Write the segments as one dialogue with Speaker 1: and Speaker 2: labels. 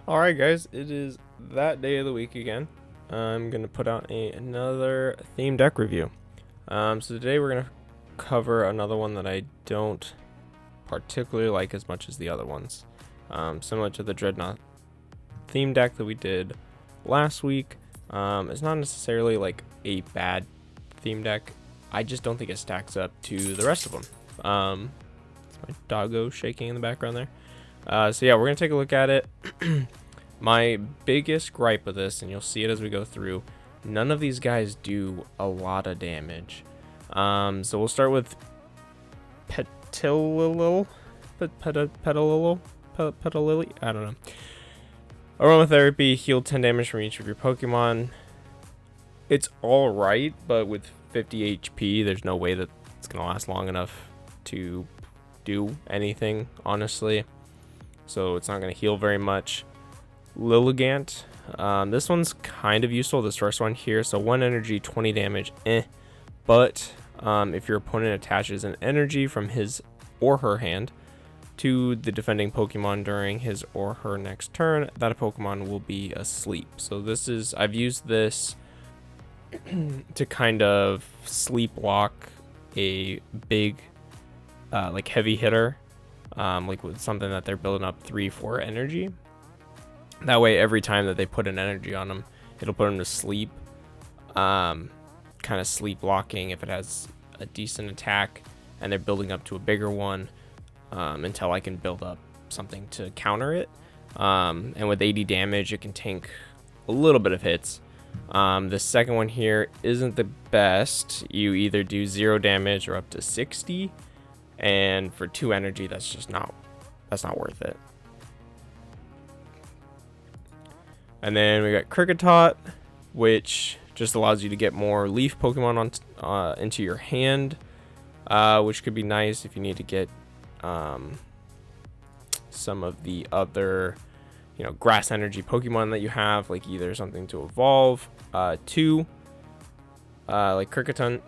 Speaker 1: Alright guys, it is that day of the week again. I'm going to put out another theme deck review. So today we're going to cover another one that I don't particularly like as much as the other ones. Similar to the Dreadnought theme deck that we did last week. It's not necessarily like a bad theme deck. I just don't think it stacks up to the rest of them. It's my doggo shaking in the background there. So yeah, we're going to take a look at it. My biggest gripe with this, and you'll see it as we go through, none of these guys do a lot of damage. So we'll start with Petililil, I don't know. Aromatherapy, heal 10 damage from each of your Pokemon. It's alright, but with 50 HP, there's no way that it's going to last long enough to do anything, honestly. So it's not going to heal very much. Lilligant, this one's kind of useful, this first one here. So 1 energy, 20 damage, but if your opponent attaches an energy from his or her hand to the defending Pokemon during his or her next turn, that Pokemon will be asleep. So this is, I've used this to kind of sleep lock a big like heavy hitter, like with something that they're building up 3-4 energy. That way, every time that they put an energy on them, it'll put them to sleep. Kind of sleep blocking if it has a decent attack, and they're building up to a bigger one until I can build up something to counter it. And with 80 damage, it can tank a little bit of hits. The second one here isn't the best. You either do 0 damage or up to 60, and for 2 energy, that's not worth it. And then we got Qrikatoon, which just allows you to get more leaf Pokemon on into your hand, which could be nice if you need to get some of the other, grass energy Pokemon that you have, like either something to evolve to, like Qrikatoon,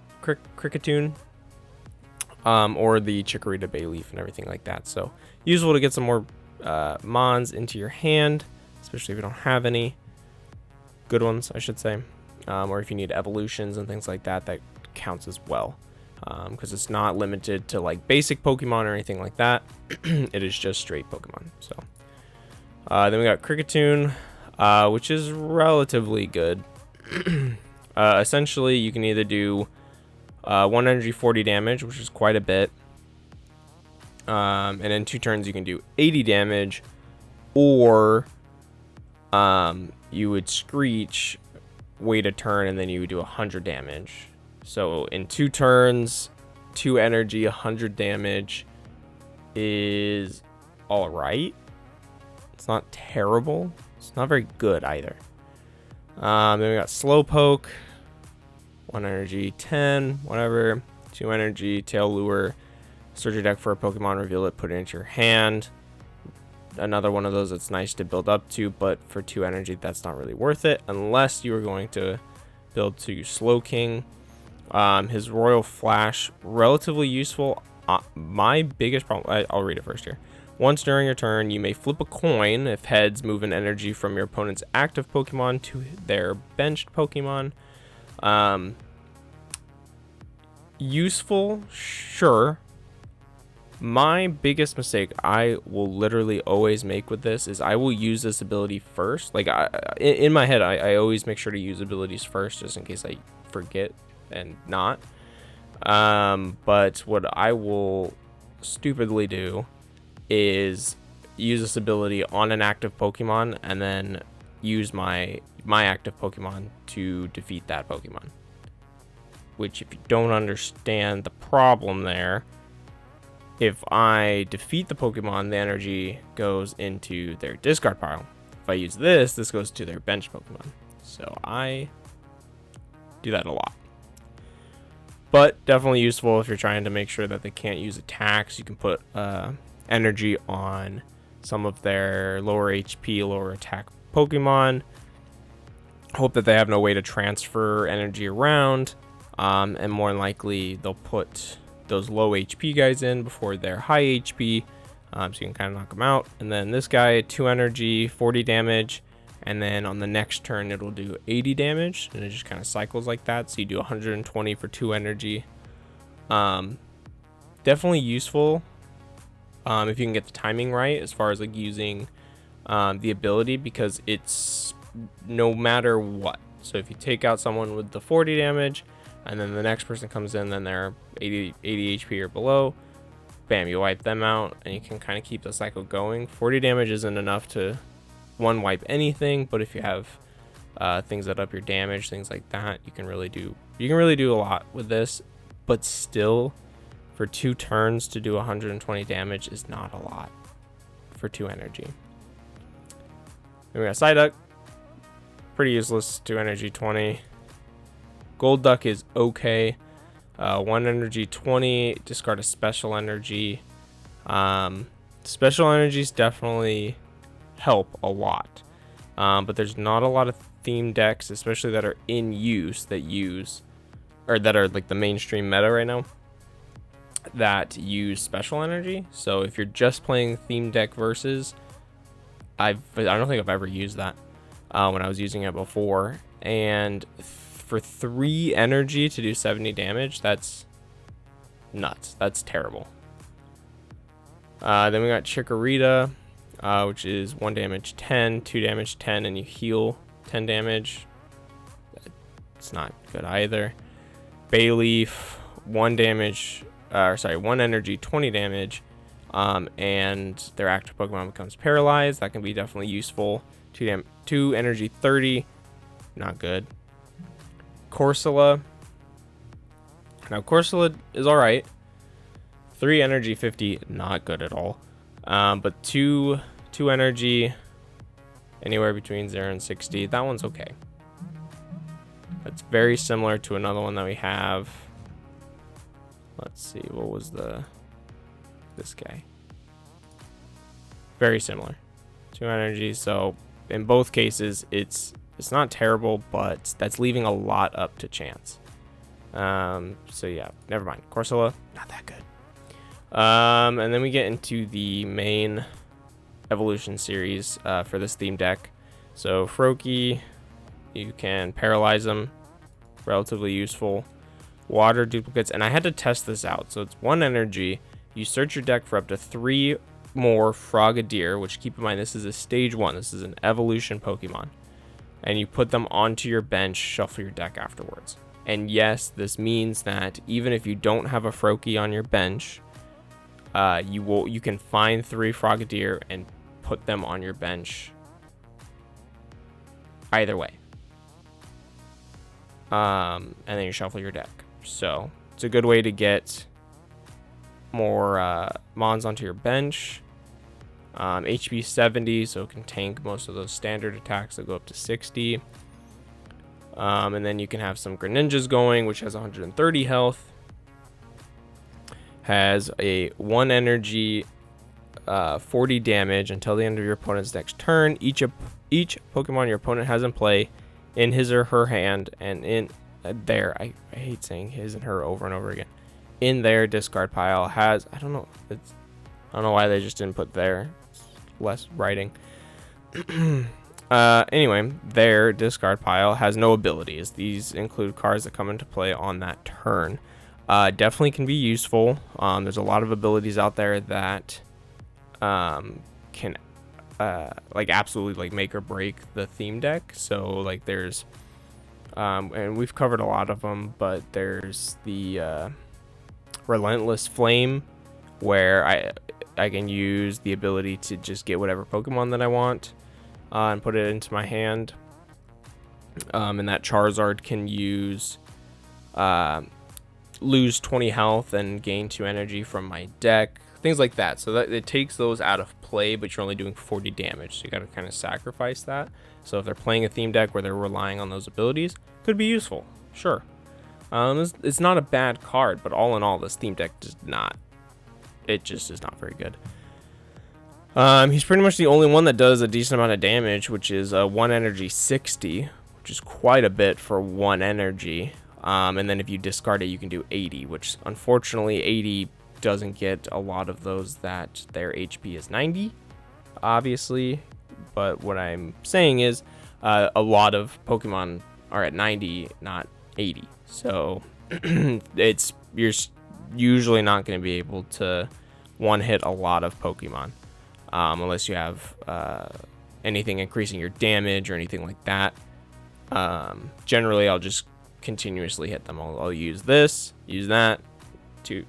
Speaker 1: or the Chikorita Bayleaf and everything like that. So useful to get some more Mons into your hand, especially if you don't have any good ones, I should say, or if you need evolutions and things like that, that counts as well, because it's not limited to like basic Pokemon or anything like that. It is just straight Pokemon. So then we got Qrikatoon, which is relatively good. Essentially, you can either do 1 energy 40 damage, which is quite a bit, and in 2 turns you can do 80 damage, or you would Screech, wait a turn, and then you would do 100 damage. So in 2 turns, 2 energy, 100 damage is alright. It's not terrible. It's not very good either. Then we got Slowpoke, 1 energy, 10, whatever. 2 energy, Tail Lure. Search your deck for a Pokemon, reveal it, put it into your hand. Another one of those that's nice to build up to, but for 2 energy, that's not really worth it unless you are going to build to Slowking. His Royal Flash, relatively useful. My biggest problem, I'll read it first here. Once during your turn, you may flip a coin. If heads, move an energy from your opponent's active Pokemon to their benched Pokemon. Useful, sure. My biggest mistake I will literally always make with this is I will use this ability first. Like in my head, I always make sure to use abilities first just in case I forget and not. But what I will stupidly do is use this ability on an active Pokemon and then use my active Pokemon to defeat that Pokemon. Which, if you don't understand the problem there, if I defeat the Pokemon, the energy goes into their discard pile. If I use this goes to their bench Pokemon. So I do that a lot. But definitely useful if you're trying to make sure that they can't use attacks. You can put energy on some of their lower HP, lower attack Pokemon. Hope that they have no way to transfer energy around. And more than likely, they'll put those low HP guys in before their high HP So you can kind of knock him out. And then this guy, 2 energy, 40 damage. And then on the next turn, it'll do 80 damage. And it just kind of cycles like that. So you do 120 for 2 energy. Definitely useful if you can get the timing right as far as like using the ability, because it's no matter what. So if you take out someone with the 40 damage and then the next person comes in, then they're 80 HP or below, bam, you wipe them out, and you can kind of keep the cycle going. 40 damage isn't enough to one wipe anything, but if you have things that up your damage, things like that, you can really do a lot with this. But still, for 2 turns to do 120 damage is not a lot for 2 energy. Then we got Psyduck, pretty useless, 2 energy, 20. Gold Duck is okay. 1 energy, 20. Discard a special energy. Special energies definitely help a lot, but there's not a lot of theme decks, especially that are in use, that are like the mainstream meta right now, that use special energy. So if you're just playing theme deck versus, I don't think I've ever used that when I was using it before. And for 3 energy to do 70 damage, that's nuts. That's terrible. Then we got Chikorita, which is 1 damage 10, 2 damage 10, and you heal 10 damage. It's not good either. Bayleaf, 1 energy, 20 damage, and their active Pokemon becomes paralyzed. That can be definitely useful. 2 energy, 30, not good. Corsola. Now Corsola is alright. 3 energy, 50, not good at all. But 2 energy, anywhere between 0 and 60, that one's okay. That's very similar to another one that we have. Let's see, what was this guy? Very similar. 2 energy, so in both cases, it's not terrible, but that's leaving a lot up to chance. So yeah, never mind. Corsola, not that good. And then we get into the main evolution series for this theme deck. So Froakie, you can paralyze them, relatively useful. Water duplicates, and I had to test this out. So it's 1 energy. You search your deck for up to 3 more Frogadier, which, keep in mind, this is a stage 1. This is an evolution Pokemon. And you put them onto your bench, shuffle your deck afterwards. And yes, this means that even if you don't have a Froakie on your bench, you can find 3 Frogadier and put them on your bench either way. And then you shuffle your deck. So it's a good way to get more Mons onto your bench. HP 70, so it can tank most of those standard attacks that go up to 60. And then you can have some Greninjas going, which has 130 health. Has a 1 energy, 40 damage until the end of your opponent's next turn. Each Pokemon your opponent has in play, in his or her hand, and in there, I hate saying his and her over and over again, in their discard pile has, I don't know why they just didn't put there. It's less writing. Anyway, their discard pile has no abilities. These include cards that come into play on that turn. Definitely can be useful. There's a lot of abilities out there that can like absolutely like make or break the theme deck. So like there's and we've covered a lot of them, but there's the Relentless Flame, where I can use the ability to just get whatever Pokemon that I want and put it into my hand. And that Charizard can use lose 20 health and gain 2 energy from my deck, things like that. So that it takes those out of play, but you're only doing 40 damage, so you got to kind of sacrifice that. So if they're playing a theme deck where they're relying on those abilities, could be useful, sure. It's not a bad card, but all in all, this theme deck does not, it just is not very good. He's pretty much the only one that does a decent amount of damage, which is 1 energy 60, which is quite a bit for 1 energy. And then if you discard it, you can do 80, which unfortunately 80 doesn't get a lot of those that their HP is 90, obviously. But what I'm saying is a lot of Pokemon are at 90, not 80. So you're usually not going to be able to one-hit a lot of Pokemon unless you have anything increasing your damage or anything like that. Generally, I'll just continuously hit them. I'll use this, use that, two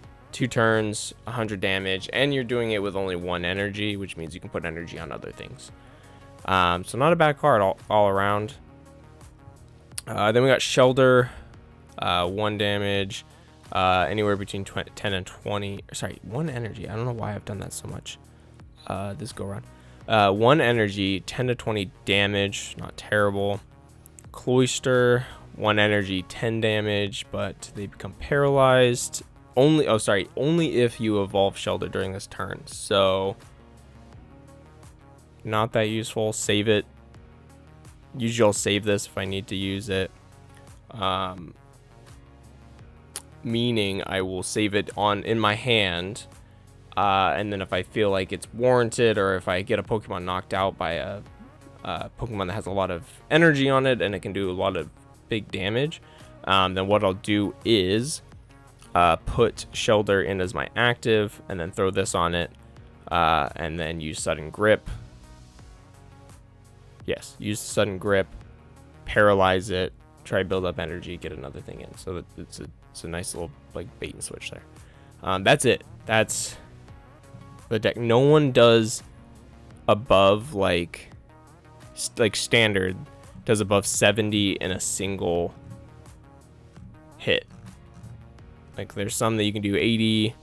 Speaker 1: turns, 100 damage, and you're doing it with only 1 energy, which means you can put energy on other things. So not a bad card all around. Then we got Shelter, 1 damage, anywhere between 10 and 20. Sorry, 1 energy. I don't know why I've done that so much this go around. 1 energy, 10 to 20 damage, not terrible. Cloister, 1 energy, 10 damage, but they become paralyzed. Only if you evolve Shelter during this turn. So not that useful. Save it. Usually I'll save this if I need to use it. Meaning I will save it in my hand, and then if I feel like it's warranted, or if I get a Pokemon knocked out by a Pokemon that has a lot of energy on it and it can do a lot of big damage, then what I'll do is put Shelter in as my active, and then throw this on it, and then use Sudden Grip. Yes, use Sudden Grip, paralyze it, try to build up energy, get another thing in. So that it's a nice little like bait and switch there. That's it. That's the deck. No one does above like standard does above 70 in a single hit. Like there's some that you can do 80,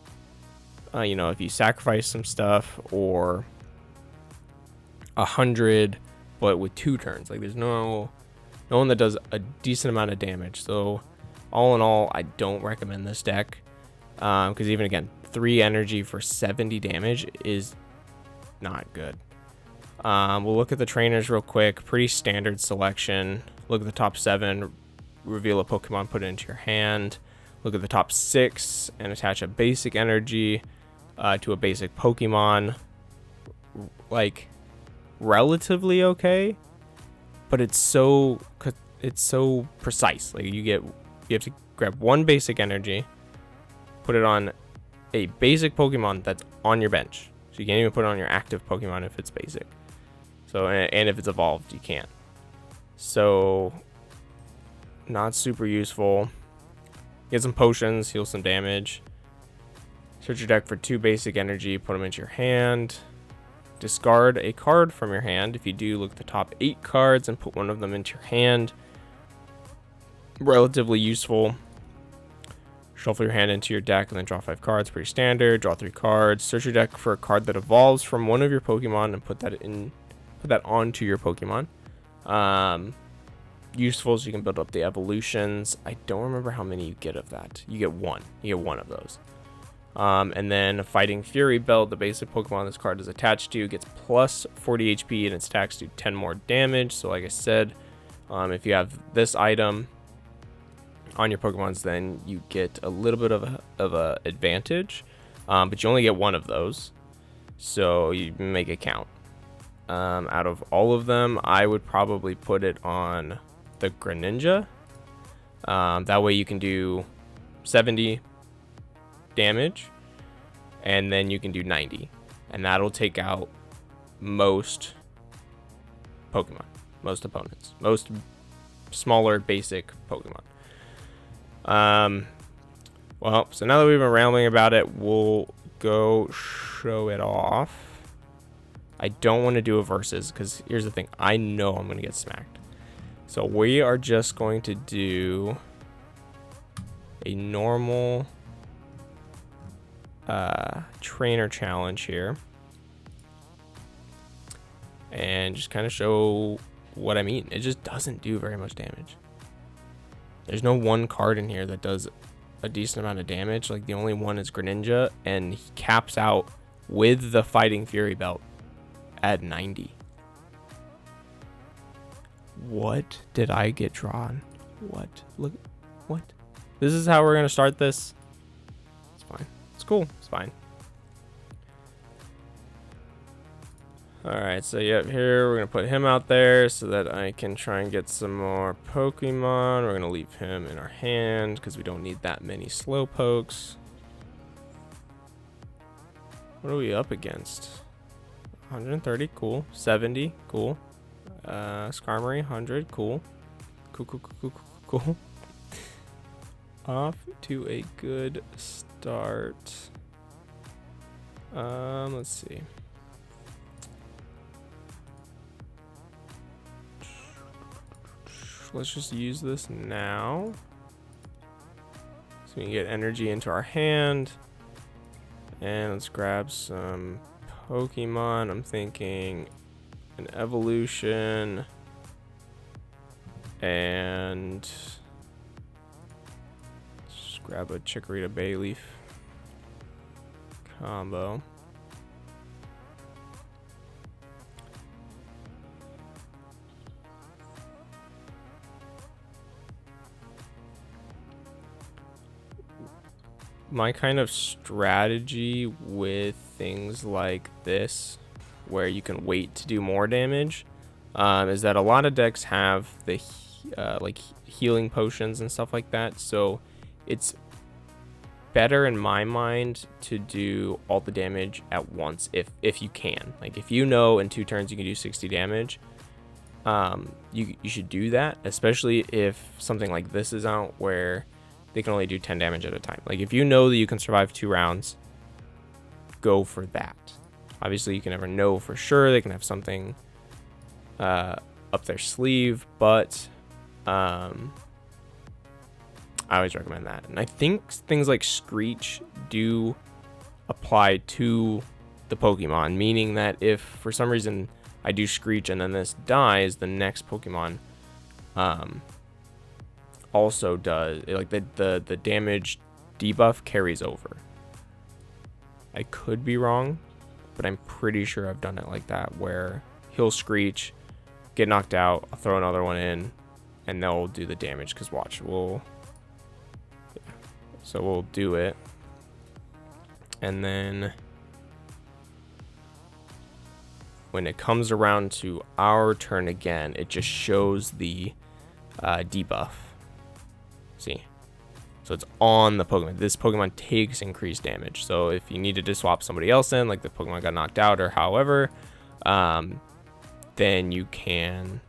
Speaker 1: you know, if you sacrifice some stuff, or 100, but with 2 turns. Like there's no one that does a decent amount of damage. So all in all, I don't recommend this deck, because even again, 3 energy for 70 damage is not good. We'll look at the trainers real quick. Pretty standard selection. Look at the top 7, reveal a Pokemon, put it into your hand. Look at the top 6 and attach a basic energy to a basic Pokemon. Like relatively okay, but it's so precise. Like you have to grab 1 basic energy, put it on a basic Pokemon that's on your bench. So you can't even put it on your active Pokemon if it's basic. So and if it's evolved, you can't. So not super useful. Get some potions, heal some damage. Search your deck for 2 basic energy, put them into your hand. Discard a card from your hand. If you do, look at the top 8 cards and put 1 of them into your hand. Relatively useful. Shuffle your hand into your deck and then draw 5 cards. Pretty standard. Draw 3 cards. Search your deck for a card that evolves from one of your Pokemon and put that onto your Pokemon. Useful, so you can build up the evolutions. I don't remember how many you get of that. You get 1. You get 1 of those. And then Fighting Fury Belt, the basic Pokemon this card is attached to, gets plus 40 HP and its attacks do 10 more damage. So like I said, if you have this item on your Pokemons, then you get a little bit of a advantage, but you only get 1 of those, so you make it count. Out of all of them, I would probably put it on the Greninja. That way you can do 70 damage, and then you can do 90, and that'll take out most Pokemon, most opponents, most smaller basic Pokemon. Well, so now that we've been rambling about it, we'll go show it off. I don't want to do a versus, because here's the thing, I know I'm going to get smacked. So we are just going to do a normal trainer challenge here, and just kind of show what I mean. It just doesn't do very much damage. There's no one card in here that does a decent amount of damage. Like the only one is Greninja, and he caps out with the Fighting Fury Belt at 90. What did I get drawn? What? Look, what? This is how we're gonna start this. It's fine. It's cool. It's fine. Alright, so yep, here we're going to put him out there so that I can try and get some more Pokemon. We're going to leave him in our hand because we don't need that many Slowpokes. What are we up against? 130, cool. 70, cool. Skarmory, 100, cool. Cool. Off to a good start. Let's see. Let's just use this now so we can get energy into our hand. And let's grab some Pokemon. I'm thinking an evolution and just grab a Chikorita Bayleaf combo. My kind of strategy with things like this, where you can wait to do more damage, is that a lot of decks have the like healing potions and stuff like that. So it's better in my mind to do all the damage at once if you can. Like if you know in 2 turns you can do 60 damage, you should do that, especially if something like this is out where they can only do 10 damage at a time. Like if you know that you can survive 2 rounds, go for that. Obviously you can never know for sure. They can have something up their sleeve, but I always recommend that. And I think things like Screech do apply to the Pokemon, meaning that if for some reason I do Screech and then this dies, the next Pokemon also does, like the damage debuff carries over. I could be wrong, but I'm pretty sure I've done it like that, where he'll Screech, get knocked out, I'll throw another one in, and they'll do the damage. Because watch, we'll do it, and then when it comes around to our turn again, it just shows the debuff. See, so it's on the Pokemon. This Pokemon takes increased damage. So if you needed to swap somebody else in, like the Pokemon got knocked out or however, then you can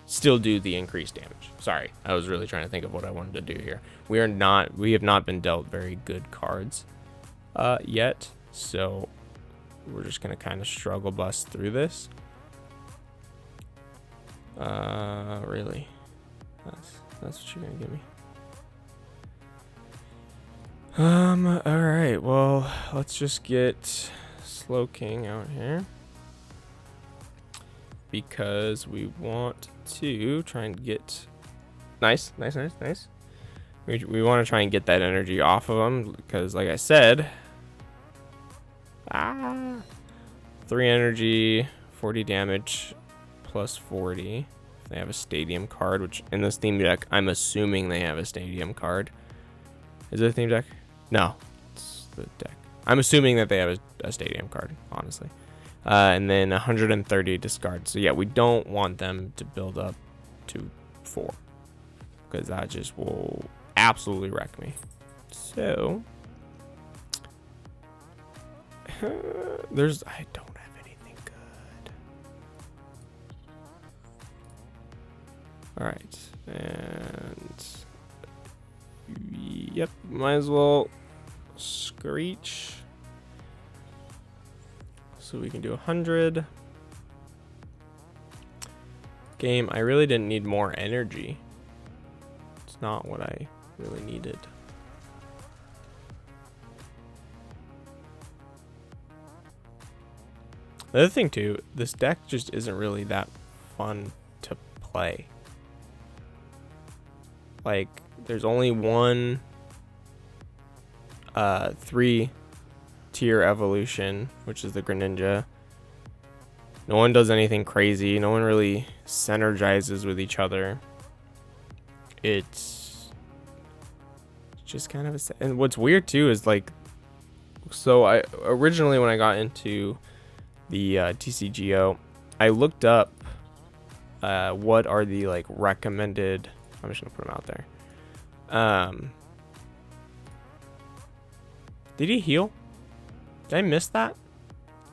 Speaker 1: still do the increased damage. Sorry, I was really trying to think of what I wanted to do here. We have not been dealt very good cards yet, so we're just gonna kind of struggle bust through this. Really, that's what you're gonna give me. All right, well, let's just get Slowking out here because we want to try and get nice. We want to try and get that energy off of them because, like I said, 3 energy, 40 damage, plus 40. If they have a stadium card, which in this theme deck, I'm assuming they have a stadium card. Is it a theme deck? No, it's the deck. I'm assuming that they have a stadium card, honestly. And then 130 discard. So yeah, we don't want them to build up to 4 because that just will absolutely wreck me. So I don't have anything good. All right, and yep, might as well Screech so we can do 100. Game, I really didn't need more energy. It's not what I really needed. The other thing too, this deck just isn't really that fun to play. Like, there's only one 3-tier evolution, which is the Greninja. No one does anything crazy. No one really synergizes with each other. it's just kind of a, and what's weird too is like, so I originally, when I got into the TCGO, I looked up what are the like recommended, I'm just gonna put them out there. Did he heal? Did I miss that?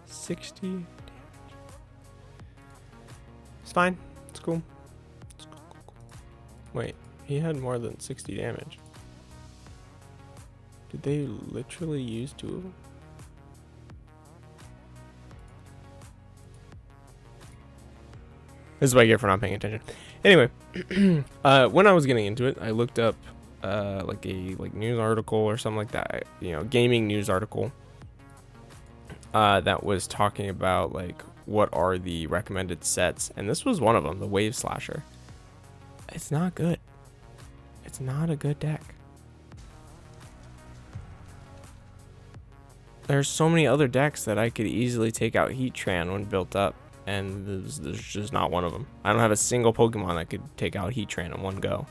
Speaker 1: 60. It's fine. It's cool. It's cool, cool, cool. Wait, he had more than 60 damage. Did they literally use 2 of them? This is what I get for not paying attention. Anyway, when I was getting into it, I looked up like a news article or something like that, you know, gaming news article that was talking about like what are the recommended sets, and this was one of them, the Wave Slasher. It's not good. It's not a good deck. There's so many other decks that I could easily take out Heatran when built up, and there's just not one of them. I don't have a single Pokemon that could take out Heatran in one go.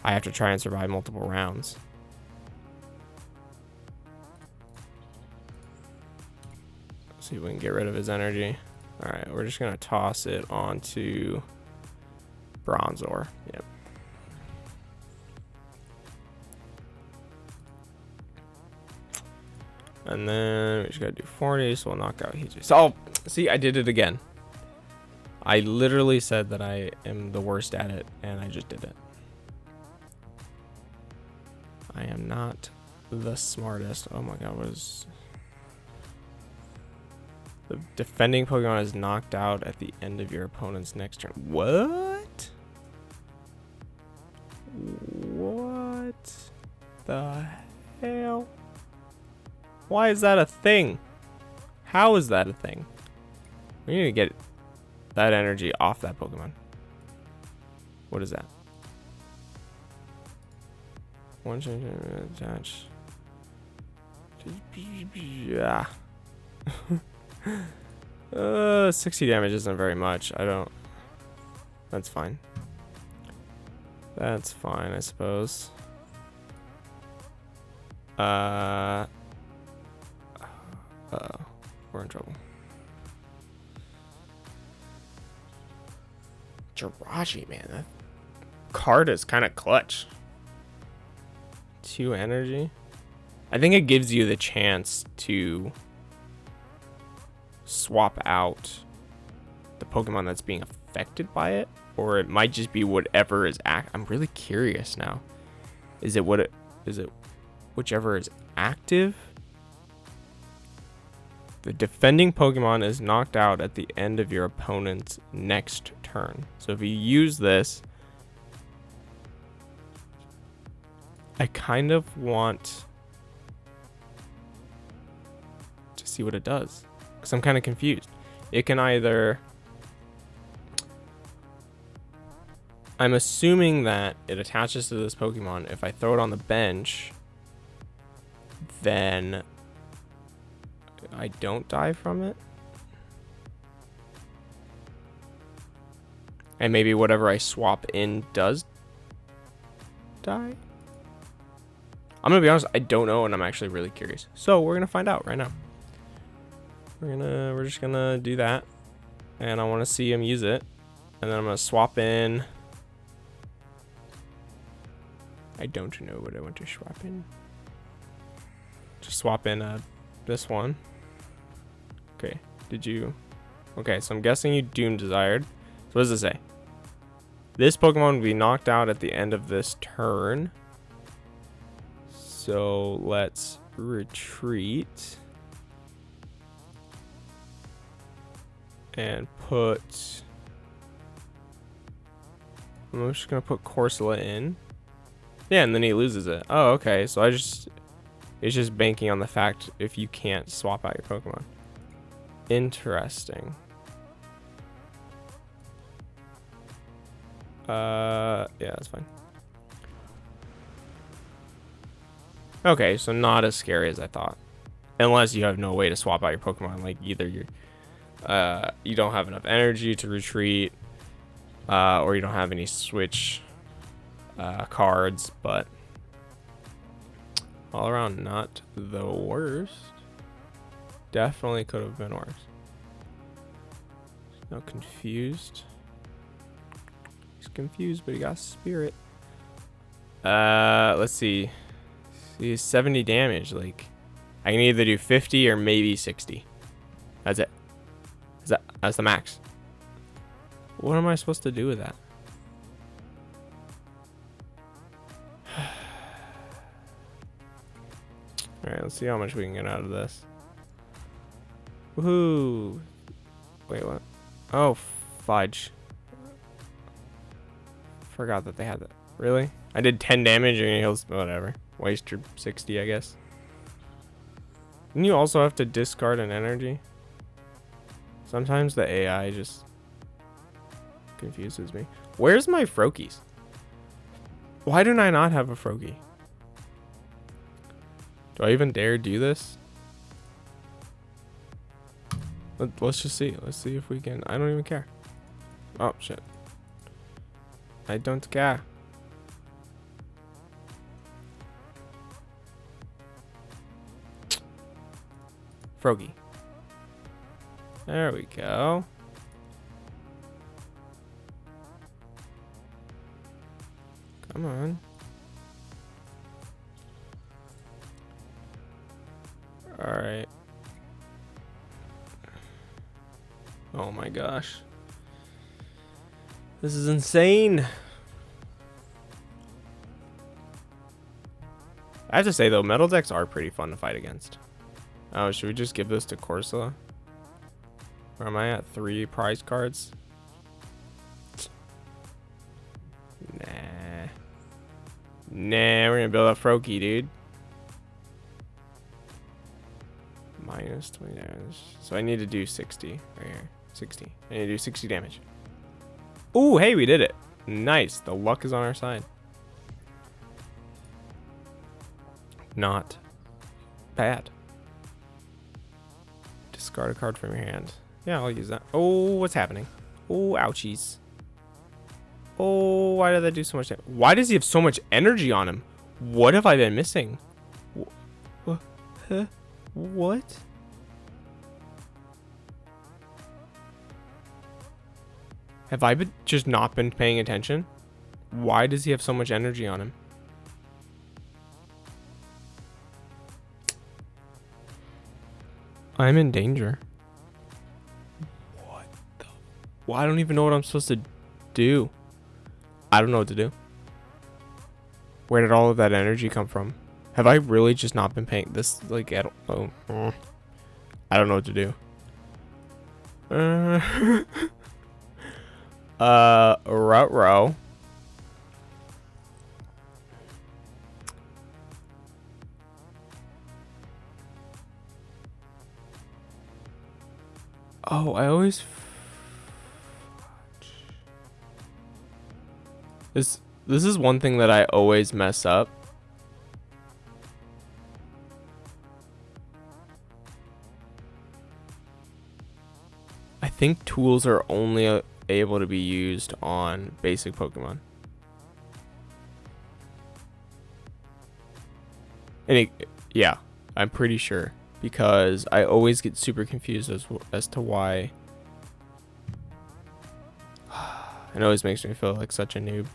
Speaker 1: I have to try and survive multiple rounds. Let's see if we can get rid of his energy. Alright, we're just gonna toss it onto Bronzor. Yep. And then we just gotta do 40, so we'll knock out Heatran. So, oh, see, I did it again. I literally said that I am the worst at it, and I just did it. I am not the smartest. Oh my god, what is... The defending Pokemon is knocked out at the end of your opponent's next turn. What? What the hell? Why is that a thing? How is that a thing? We need to get that energy off that Pokemon. What is that? One change attach. Yeah. 60 damage isn't very much. I don't. That's fine. That's fine, I suppose. Uh-oh. We're in trouble. Jirachi, man, that card is kind of clutch. 2 energy. I think it gives you the chance to swap out the Pokemon that's being affected by it, or it might just be whatever is I'm really curious now. Is it whichever is active? The defending Pokemon is knocked out at the end of your opponent's next turn. So if you use this, I kind of want to see what it does, because I'm kind of confused. It can either... I'm assuming that it attaches to this Pokemon. If I throw it on the bench, then I don't die from it. And maybe whatever I swap in does die. I'm gonna be honest, I don't know, and I'm actually really curious. So we're gonna find out right now. We're just gonna do that, and I want to see him use it, and then I'm gonna swap in. I don't know what I want to swap in. Just swap in this one. Okay, did you? Okay, so I'm guessing you Doom Desired. So what does it say? This Pokemon will be knocked out at the end of this turn. So let's retreat. And put... I'm just going to put Corsola in. Yeah, and then he loses it. Oh, okay. So it's just banking on the fact if you can't swap out your Pokemon. Interesting. Yeah, that's fine. Okay, so not as scary as I thought. Unless you have no way to swap out your Pokemon. Like, either you don't have enough energy to retreat, or you don't have any switch cards, but all around not the worst. Definitely could have been worse. Now confused. He's confused, but he got spirit. Let's see. He's 70 damage. Like, I can either do 50 or maybe 60. That's it. That's the max. What am I supposed to do with that? Alright, let's see how much we can get out of this. Woohoo! Wait, what? Oh, fudge. Forgot that they had that. Really? I did 10 damage and heals. Whatever. Waste your 60, I guess. And you also have to discard an energy. Sometimes the AI just confuses me. Where's my Froakies? Why do I not have a Froakie? Do I even dare do this? Let's just see. Let's see if we can. I don't even care. Oh, shit. I don't care. Froakie. There we go. Come on. Alright. Oh my gosh. This is insane. I have to say though, metal decks are pretty fun to fight against. Oh, should we just give this to Corsola? Where am I at? 3 prize cards? Nah. Nah, we're gonna build up Froakie, dude. Minus 20 damage. So I need to do 60 right here. 60. I need to do 60 damage. Ooh, hey, we did it. Nice. The luck is on our side. Not bad. Discard a card from your hand. Yeah, I'll use that. Oh, what's happening? Oh, ouchies. Oh, why did that do so much damage? Why does he have so much energy on him? What have I been missing? Huh? What? Have I just not been paying attention? Why does he have so much energy on him? I'm in danger. What the? Well, I don't even know what I'm supposed to do. I don't know what to do. Where did all of that energy come from? Have I really just not been paying this like at all? Oh, I don't know what to do. Row. Oh, I always this is one thing that I always mess up. I think tools are only able to be used on basic Pokemon. And yeah, I'm pretty sure, because I always get super confused as to why. It always makes me feel like such a noob.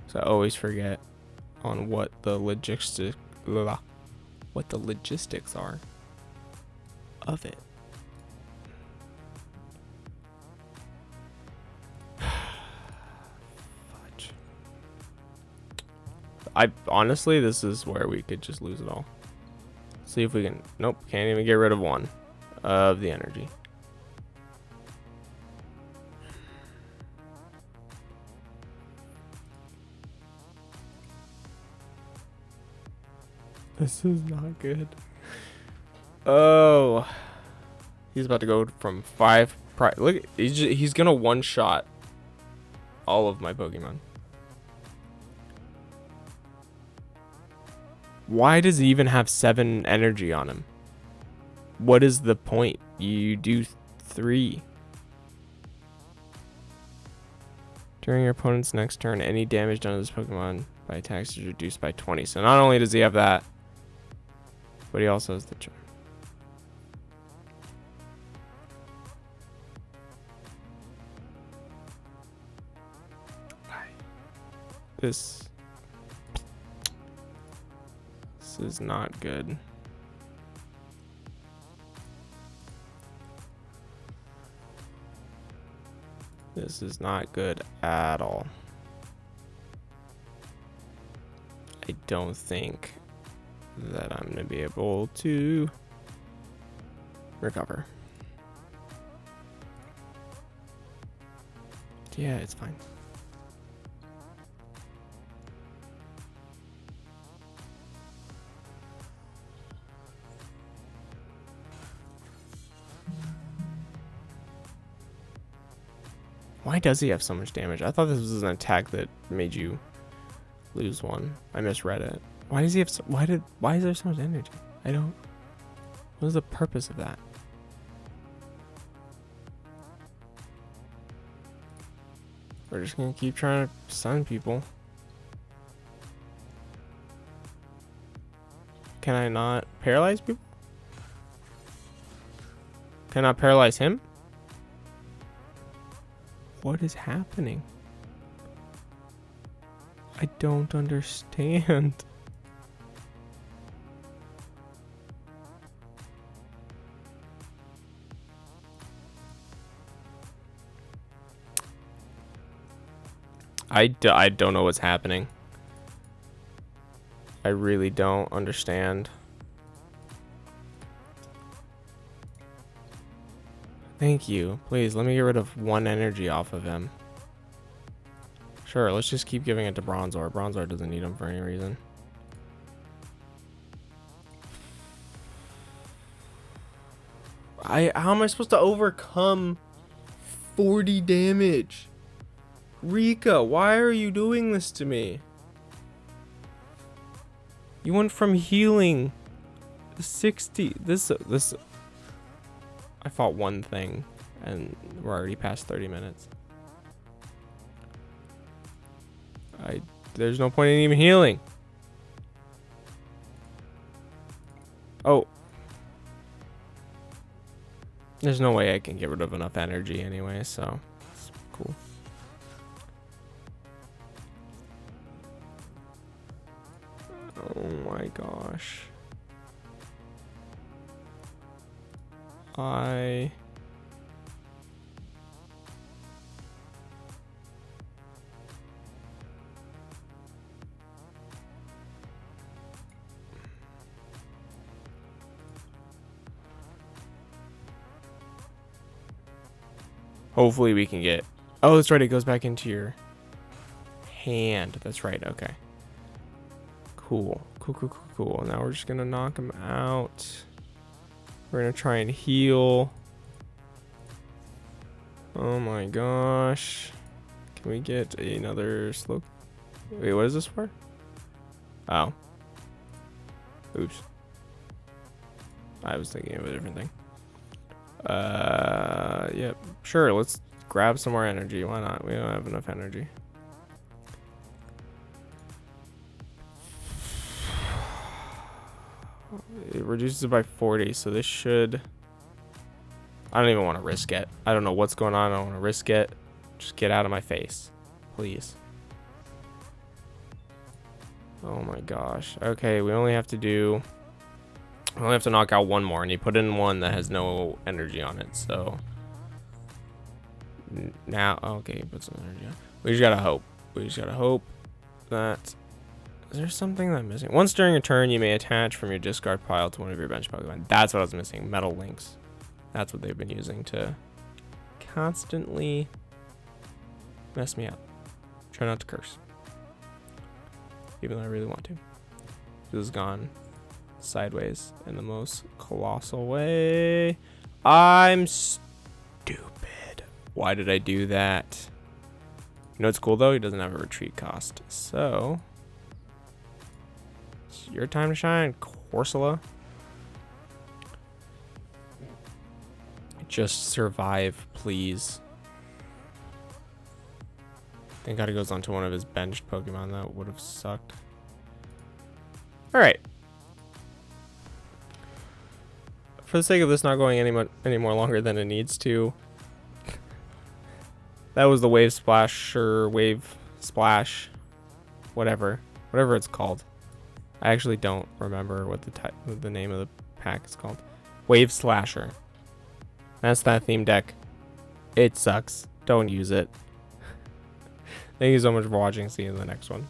Speaker 1: So I always forget on what the logistics are of it. Fudge. I honestly, this is where we could just lose it all. See if we can. Nope, can't even get rid of one of the energy. This is not good. Oh, he's about to go from 5. Look, he's gonna one-shot all of my Pokemon. Why does he even have 7 energy on him? What is the point? You do 3. During your opponent's next turn, any damage done to this Pokemon by attacks is reduced by 20. So not only does he have that, but he also has the charm. This is not good. This is not good at all. I don't think that I'm going to be able to recover. Yeah, it's fine. Why does he have so much damage? I thought this was an attack that made you lose one. I misread it. Why does he have so, why is there so much energy? I don't, what is the purpose of that? We're just gonna keep trying to stun people. Can I not paralyze people? Can I paralyze him? What is happening? I don't understand. I don't know what's happening. I really don't understand. Thank you. Please, let me get rid of one energy off of him. Sure, let's just keep giving it to Bronzor. Bronzor doesn't need him for any reason. How am I supposed to overcome 40 damage? Rika, why are you doing this to me? You went from healing 60. This I fought one thing and we're already past 30 minutes. There's no point in even healing. Oh. There's no way I can get rid of enough energy anyway, so it's cool. Oh my gosh. Hopefully we can get... Oh, that's right. It goes back into your hand. That's right. Okay. Cool. Cool. Now we're just going to knock him out. We're going to try and heal. Oh my gosh. Can we get another slow... Wait, what is this for? Oh. Oops. I was thinking of a different thing. Yep. Sure, let's grab some more energy. Why not? We don't have enough energy. It reduces it by 40, so this should... I don't even want to risk it. I don't know what's going on. I don't want to risk it. Just get out of my face. Please. Oh my gosh. Okay, we only have to do... We only have to knock out one more, and he put in one that has no energy on it, so... Now, okay, put some energy on. We just gotta hope. We just gotta hope that... Is there something that I'm missing? Once during a turn, you may attach from your discard pile to one of your bench Pokemon. That's what I was missing. Metal Links. That's what they've been using to constantly mess me up. Try not to curse. Even though I really want to. This has gone sideways in the most colossal way. I'm stupid. Why did I do that? You know what's cool though? He doesn't have a retreat cost. So it's your time to shine, Corsola. Just survive, please. Thank God it goes onto one of his benched Pokemon. That would have sucked. Alright. For the sake of this not going any more longer than it needs to, that was the Wave Splash or Wave Splash, whatever it's called. I actually don't remember what the name of the pack is called. Wave Slasher. That's that theme deck. It sucks. Don't use it. Thank you so much for watching. See you in the next one.